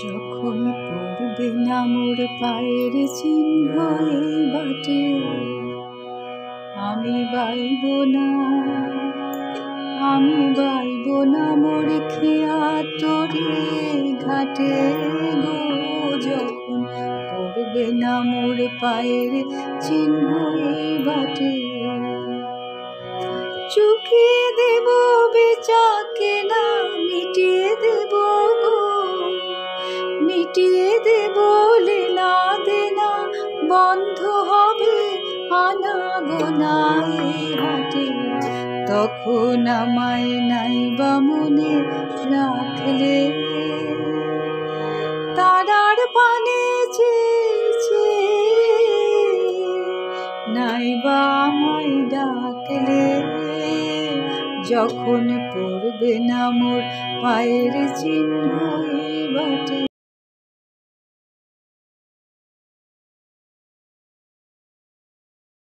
যখন পড়বে না মোর পায়ের চিহ্ন এই বাটে, আমি বাইব না, আমি বাইব না মোর খেয়া তরি ঘাটে গো। যখন পড়বে না মোর পায়ের চিহ্ন এই বাটে, চুকিয়ে দেব বেচাকে না, মিটিয়ে দেব গো, মিটিয়ে দেব লেনা দেনা, বন্ধ হবে আনা গোনা এই হাটে। তখন আমায় নাইবা মনে রাখলে, তারার পানে চেয়েছে নাইবা আমায় ডাকলে। যখন পড়বে না মোর পায়ের চিহ্ন এই বাটে।